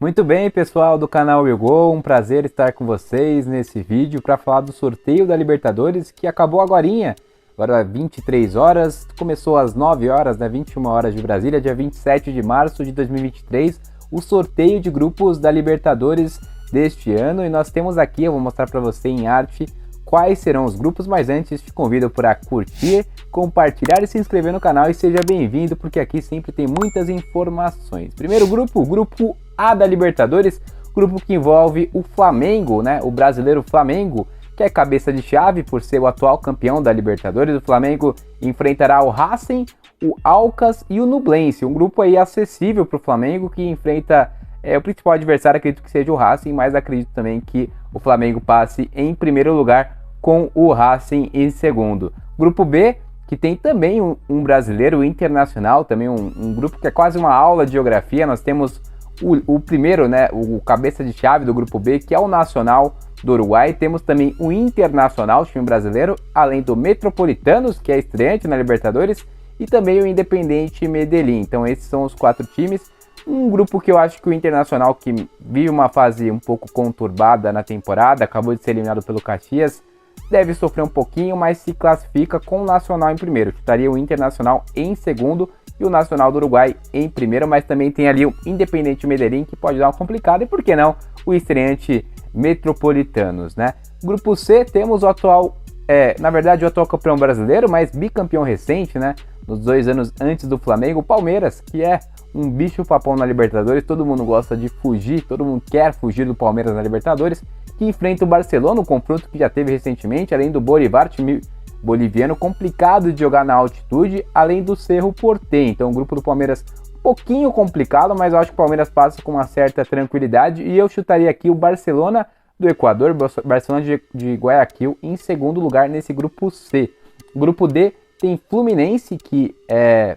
Muito bem, pessoal do canal Will Go, um prazer estar com vocês nesse vídeo para falar do sorteio da Libertadores que acabou agorinha. Agora 23 horas, começou às 9 horas, 21 horas de Brasília, dia 27 de março de 2023, o sorteio de grupos da Libertadores deste ano. E nós temos aqui, eu vou mostrar para você em arte, quais serão os grupos, mas antes te convido para curtir, compartilhar e se inscrever no canal e seja bem-vindo, porque aqui sempre tem muitas informações. Primeiro grupo, o grupo A da Libertadores, grupo que envolve o Flamengo, né? O brasileiro Flamengo, que é cabeça de chave por ser o atual campeão da Libertadores. O Flamengo enfrentará o Racing, o Alcas e o Nublense, um grupo aí acessível para o Flamengo, que enfrenta o principal adversário, acredito que seja o Racing, mas acredito também que o Flamengo passe em primeiro lugar com o Racing em segundo. Grupo B, que tem também um brasileiro, o Internacional, também um grupo que é quase uma aula de geografia. Nós temos o primeiro, né, o cabeça de chave do grupo B, que é o Nacional do Uruguai. Temos também o Internacional, time brasileiro, além do Metropolitanos, que é estreante na Libertadores, e também o Independiente Medellín. Então esses são os 4 times. Um grupo que eu acho que o Internacional, que vive uma fase um pouco conturbada na temporada, acabou de ser eliminado pelo Caxias, deve sofrer um pouquinho, mas se classifica com o Nacional em primeiro. Estaria o Internacional em segundo e o Nacional do Uruguai em primeiro, mas também tem ali o Independiente Medellín, que pode dar uma complicada, e por que não o estreante Metropolitanos, né? Grupo C, temos o atual, o atual campeão brasileiro, mas bicampeão recente, né? Nos 2 anos antes do Flamengo, o Palmeiras, que é um bicho-papão na Libertadores. Todo mundo gosta de fugir, todo mundo quer fugir do Palmeiras na Libertadores, que enfrenta o Barcelona, um confronto que já teve recentemente, além do Bolívar, time boliviano complicado de jogar na altitude, além do Cerro Porteño. Então o grupo do Palmeiras um pouquinho complicado, mas eu acho que o Palmeiras passa com uma certa tranquilidade, e eu chutaria aqui o Barcelona do Equador, Barcelona de Guayaquil, em segundo lugar nesse grupo C. Grupo D tem Fluminense, que é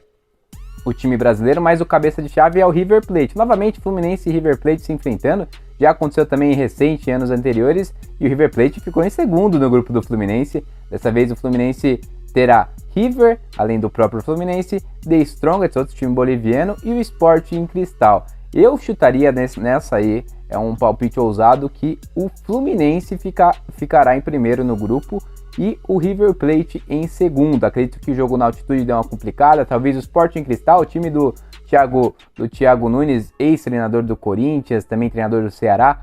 o time brasileiro, mas o cabeça de chave é o River Plate. Novamente, Fluminense e River Plate se enfrentando. Já aconteceu também em anos anteriores, e o River Plate ficou em segundo no grupo do Fluminense. Dessa vez o Fluminense terá River, além do próprio Fluminense, The Strongest, outro time boliviano, e o Sporting Cristal. Eu chutaria nessa aí, é um palpite ousado, que o Fluminense ficará em primeiro no grupo e o River Plate em segundo. Acredito que o jogo na altitude deu uma complicada. Talvez o Sporting Cristal, o time do Thiago Nunes, ex-treinador do Corinthians, também treinador do Ceará,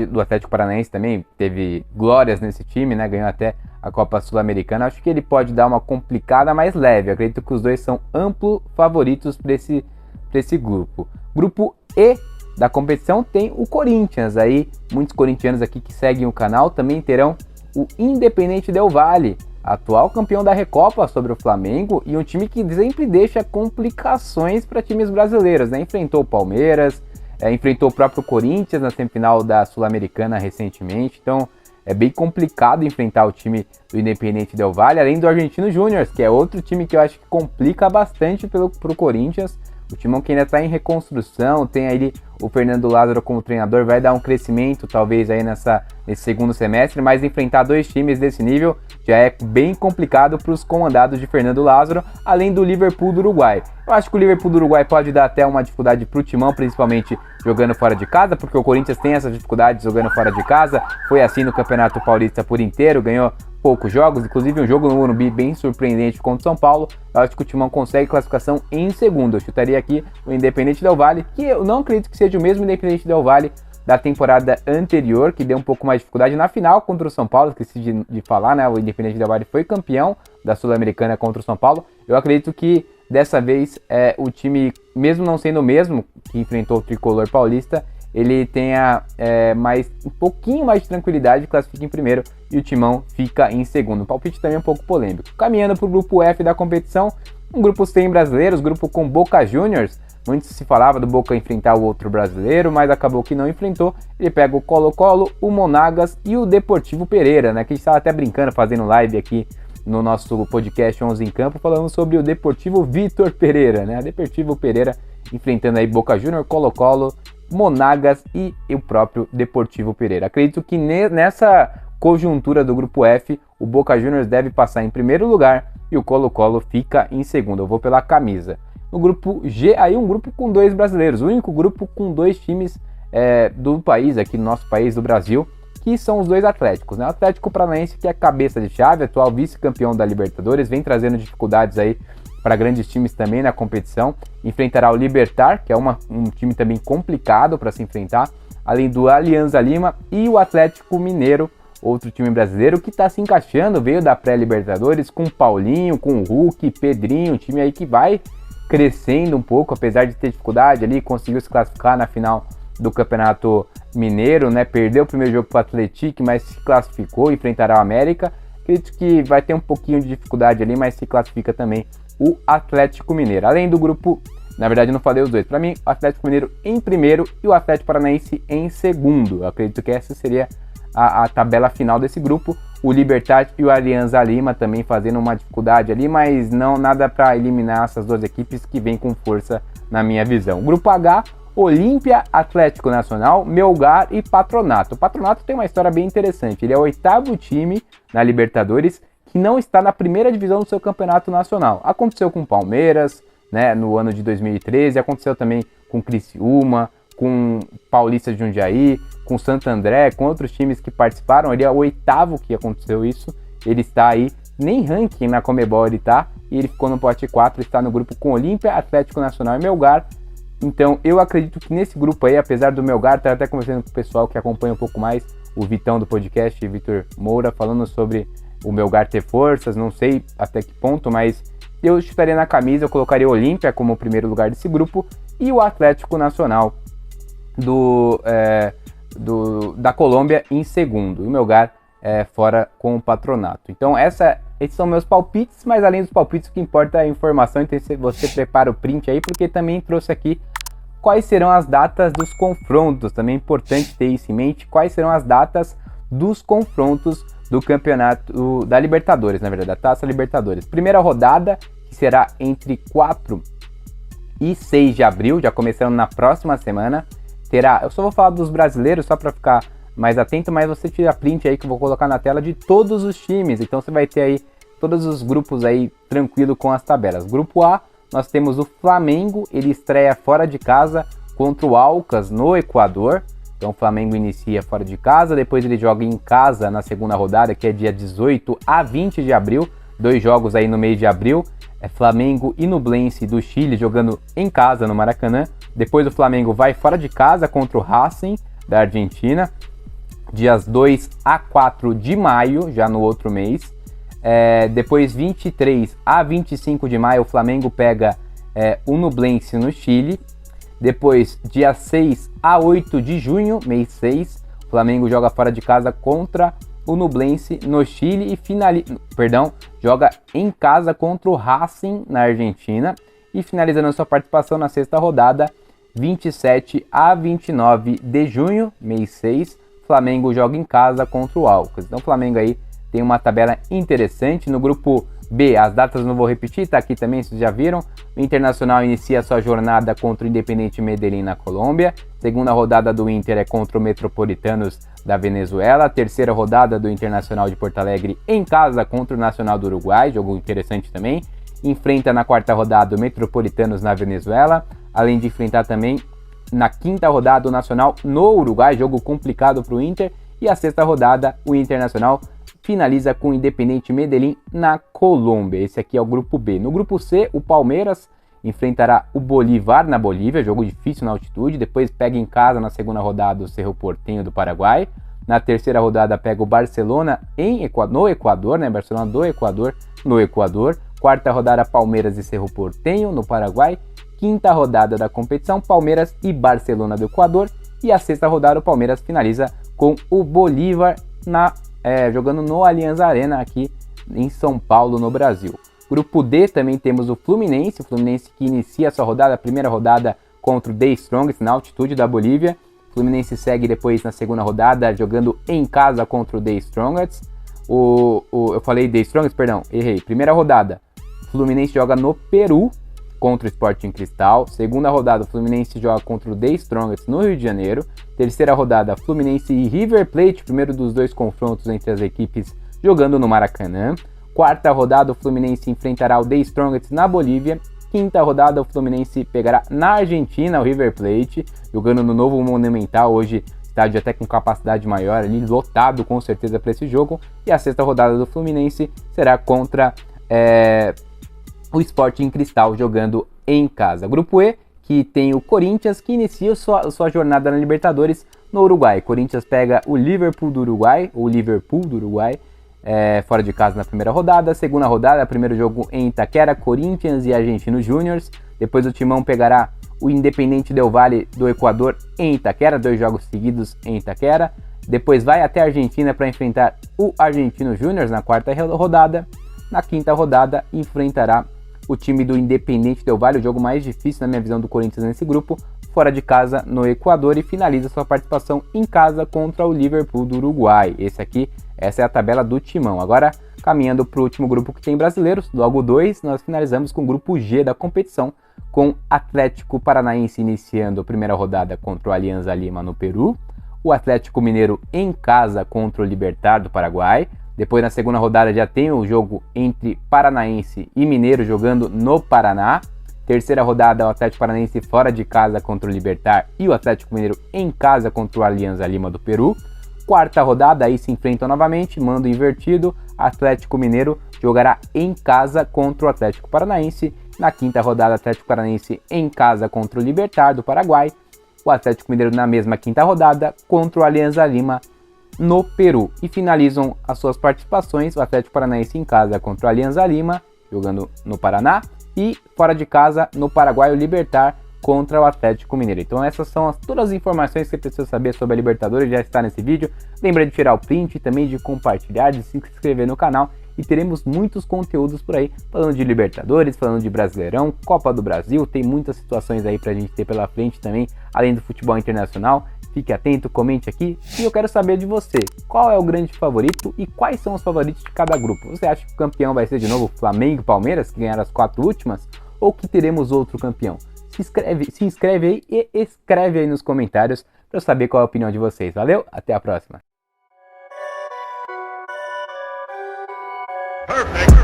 do Atlético Paranaense também, teve glórias nesse time, né? Ganhou até a Copa Sul-Americana. Acho que ele pode dar uma complicada mais leve. Acredito que os dois são amplos favoritos para esse grupo. Grupo E da competição tem o Corinthians. Aí muitos corintianos aqui que seguem o canal também terão o Independiente Del Valle, atual campeão da Recopa sobre o Flamengo, e um time que sempre deixa complicações para times brasileiros, né? Enfrentou o Palmeiras, enfrentou o próprio Corinthians na semifinal da Sul-Americana recentemente. Então é bem complicado enfrentar o time do Independiente Del Valle, além do Argentino Júnior, que é outro time que eu acho que complica bastante pro Corinthians. O timão que ainda está em reconstrução, tem aí o Fernando Lázaro como treinador, vai dar um crescimento talvez aí nesse segundo semestre, mas enfrentar 2 times desse nível já é bem complicado para os comandados de Fernando Lázaro, além do Liverpool do Uruguai. Eu acho que o Liverpool do Uruguai pode dar até uma dificuldade para o timão, principalmente jogando fora de casa, porque o Corinthians tem essa dificuldade jogando fora de casa. Foi assim no Campeonato Paulista por inteiro, ganhou poucos jogos, inclusive um jogo no Morumbi bem surpreendente contra o São Paulo. Eu acho que o Timão consegue classificação em segundo. Eu chutaria aqui o Independiente Del Valle, que eu não acredito que seja o mesmo Independiente Del Valle da temporada anterior, que deu um pouco mais de dificuldade na final contra o São Paulo. Esqueci de falar, né? O Independiente Del Valle foi campeão da Sul-Americana contra o São Paulo. Eu acredito que dessa vez o time, mesmo não sendo o mesmo que enfrentou o Tricolor Paulista, ele tenha um pouquinho mais de tranquilidade, classifica em primeiro e o Timão fica em segundo. O palpite também é um pouco polêmico. Caminhando para o grupo F da competição, um grupo sem brasileiros, grupo com Boca Juniors. Muito se falava do Boca enfrentar o outro brasileiro, mas acabou que não enfrentou. Ele pega o Colo-Colo, o Monagas e o Deportivo Pereira, né? Que a gente estava até brincando, fazendo live aqui no nosso podcast 11 em Campo, falando sobre o Deportivo Vitor Pereira, né? Deportivo Pereira enfrentando aí Boca Juniors, Colo-Colo, Monagas e o próprio Deportivo Pereira. Acredito que nessa conjuntura do grupo F, o Boca Juniors deve passar em primeiro lugar e o Colo-Colo fica em segundo. Eu vou pela camisa. No grupo G, aí um grupo com 2 brasileiros, o único grupo com 2 times do país, aqui no nosso país, do Brasil, que são os 2 Atléticos, né? O Atlético Paranaense, que é cabeça de chave, atual vice-campeão da Libertadores, vem trazendo dificuldades aí para grandes times também na competição. Enfrentará o Libertad, que é um time também complicado para se enfrentar, além do Alianza Lima e o Atlético Mineiro, outro time brasileiro que está se encaixando, veio da pré-Libertadores com Paulinho, com o Hulk, Pedrinho, um time aí que vai crescendo um pouco, apesar de ter dificuldade ali, conseguiu se classificar na final do Campeonato Mineiro, né? Perdeu o primeiro jogo para o Atlético, mas se classificou, enfrentará o América. Acredito que vai ter um pouquinho de dificuldade ali, mas se classifica também o Atlético Mineiro. Além do grupo, na verdade eu não falei os dois, para mim o Atlético Mineiro em primeiro e o Atlético Paranaense em segundo. Eu acredito que essa seria a tabela final desse grupo. O Libertad e o Alianza Lima também fazendo uma dificuldade ali, mas não nada para eliminar essas 2 equipes que vêm com força na minha visão. Grupo H, Olímpia, Atlético Nacional, Melgar e Patronato. O Patronato tem uma história bem interessante. Ele é o 8º time na Libertadores que não está na primeira divisão do seu campeonato nacional. Aconteceu com o Palmeiras, né, no ano de 2013, aconteceu também com Criciúma, com Paulista de Jundiaí, com Santo André, com outros times que participaram. Ele é o 8º que aconteceu isso. Ele está aí, nem ranking na Conmebol ele está, e ele ficou no pote 4, está no grupo com Olímpia, Atlético Nacional e Melgar. Então eu acredito que nesse grupo aí, apesar do Melgar, tá até conversando com o pessoal que acompanha um pouco mais, o Vitão do podcast, Vitor Moura, falando sobre o Melgar ter forças, não sei até que ponto, mas eu estaria na camisa, eu colocaria o Olímpia como primeiro lugar desse grupo e o Atlético Nacional da Colômbia em segundo, e o Melgar fora com o Patronato. Então esses são meus palpites, mas além dos palpites o que importa é a informação, então você prepara o print aí, porque também trouxe aqui quais serão as datas dos confrontos, também é importante ter isso em mente, quais serão as datas dos confrontos do campeonato da Libertadores, na verdade, da Taça Libertadores. Primeira rodada, que será entre 4 e 6 de abril, já começando na próxima semana, eu só vou falar dos brasileiros, só para ficar mais atento, mas você tira print aí que eu vou colocar na tela de todos os times, então você vai ter aí todos os grupos aí tranquilo com as tabelas. Grupo A, nós temos o Flamengo, ele estreia fora de casa contra o Aucas no Equador. Então o Flamengo inicia fora de casa, depois ele joga em casa na segunda rodada, que é dia 18 a 20 de abril, 2 jogos aí no mês de abril, Flamengo e Nublense do Chile jogando em casa no Maracanã. Depois o Flamengo vai fora de casa contra o Racing da Argentina, dias 2 a 4 de maio, já no outro mês. Depois 23 a 25 de maio o Flamengo pega o Nublense no Chile. Depois, dia 6 a 8 de junho, mês 6, o Flamengo joga fora de casa contra o Nublense no Chile e joga em casa contra o Racing na Argentina. E finalizando sua participação na sexta rodada, 27 a 29 de junho, mês 6, o Flamengo joga em casa contra o Aucas. Então o Flamengo aí tem uma tabela interessante. No grupo B, as datas não vou repetir, tá aqui também, vocês já viram. O Internacional inicia sua jornada contra o Independiente Medellín na Colômbia. Segunda rodada do Inter é contra o Metropolitanos da Venezuela. Terceira rodada do Internacional de Porto Alegre em casa contra o Nacional do Uruguai, jogo interessante também. Enfrenta na quarta rodada o Metropolitanos na Venezuela, além de enfrentar também na quinta rodada o Nacional no Uruguai, jogo complicado para o Inter. E a sexta rodada o Internacional finaliza com o Independiente Medellín na Colômbia. Esse aqui é o grupo B. No grupo C, o Palmeiras enfrentará o Bolívar na Bolívia, jogo difícil na altitude. Depois pega em casa na segunda rodada o Cerro Porteño do Paraguai. Na terceira rodada pega o Barcelona no Equador, né? Barcelona do Equador no Equador. Quarta rodada, Palmeiras e Cerro Porteño no Paraguai. Quinta rodada da competição, Palmeiras e Barcelona do Equador. E a sexta rodada, o Palmeiras finaliza com o Bolívar jogando no Allianz Arena aqui em São Paulo, no Brasil. Grupo D também temos o Fluminense que inicia a sua rodada, a primeira rodada contra o The Strongest na altitude da Bolívia. O Fluminense segue depois na segunda rodada jogando em casa contra o The Strongest. Eu falei The Strongest, perdão, errei. Primeira rodada, o Fluminense joga no Peru contra o Sporting Cristal. Segunda rodada, o Fluminense joga contra o The Strongest no Rio de Janeiro. Terceira rodada, Fluminense e River Plate, primeiro dos dois confrontos entre as equipes jogando no Maracanã. Quarta rodada, o Fluminense enfrentará o The Strongest na Bolívia. quinta rodada, o Fluminense pegará na Argentina o River Plate, jogando no novo Monumental, hoje estádio até com capacidade maior, ali lotado com certeza para esse jogo. E a sexta rodada do Fluminense será contra o Sporting Cristal, jogando em casa. Grupo E, que tem o Corinthians, que inicia sua jornada na Libertadores no Uruguai. Corinthians pega o Liverpool do Uruguai, fora de casa na primeira rodada. Segunda rodada, primeiro jogo em Itaquera, Corinthians e Argentinos Júniors. Depois o Timão pegará o Independiente Del Valle do Equador em Itaquera, 2 jogos seguidos em Itaquera. Depois vai até a Argentina para enfrentar o Argentinos Júniors na quarta rodada. Na quinta rodada, enfrentará o time do Independiente Del Valle, o jogo mais difícil na minha visão do Corinthians nesse grupo, fora de casa no Equador, e finaliza sua participação em casa contra o Liverpool do Uruguai. Essa é a tabela do Timão. Agora, caminhando para o último grupo que tem brasileiros, logo 2, nós finalizamos com o grupo G da competição, com Atlético Paranaense iniciando a primeira rodada contra o Alianza Lima no Peru, o Atlético Mineiro em casa contra o Libertad do Paraguai. Depois, na segunda rodada, já tem o jogo entre Paranaense e Mineiro jogando no Paraná. Terceira rodada, o Atlético Paranaense fora de casa contra o Libertad e o Atlético Mineiro em casa contra o Alianza Lima do Peru. Quarta rodada, aí se enfrentam novamente, mando invertido. Atlético Mineiro jogará em casa contra o Atlético Paranaense. Na quinta rodada, Atlético Paranaense em casa contra o Libertad do Paraguai. O Atlético Mineiro na mesma quinta rodada contra o Alianza Lima no Peru. E finalizam as suas participações o Atlético Paranaense em casa contra o Alianza Lima, jogando no Paraná, e fora de casa no Paraguai o Libertad contra o Atlético Mineiro. Então essas são todas as informações que você precisa saber sobre a Libertadores, já está nesse vídeo. Lembra de tirar o print, também de compartilhar, de se inscrever no canal, e teremos muitos conteúdos por aí, falando de Libertadores, falando de Brasileirão, Copa do Brasil, tem muitas situações aí pra gente ter pela frente também, além do futebol internacional. Fique atento, comente aqui, e eu quero saber de você, qual é o grande favorito e quais são os favoritos de cada grupo. Você acha que o campeão vai ser de novo Flamengo e Palmeiras, que ganharam as 4 últimas, ou que teremos outro campeão? Se inscreve aí e escreve aí nos comentários para eu saber qual é a opinião de vocês. Valeu, até a próxima! Perfect.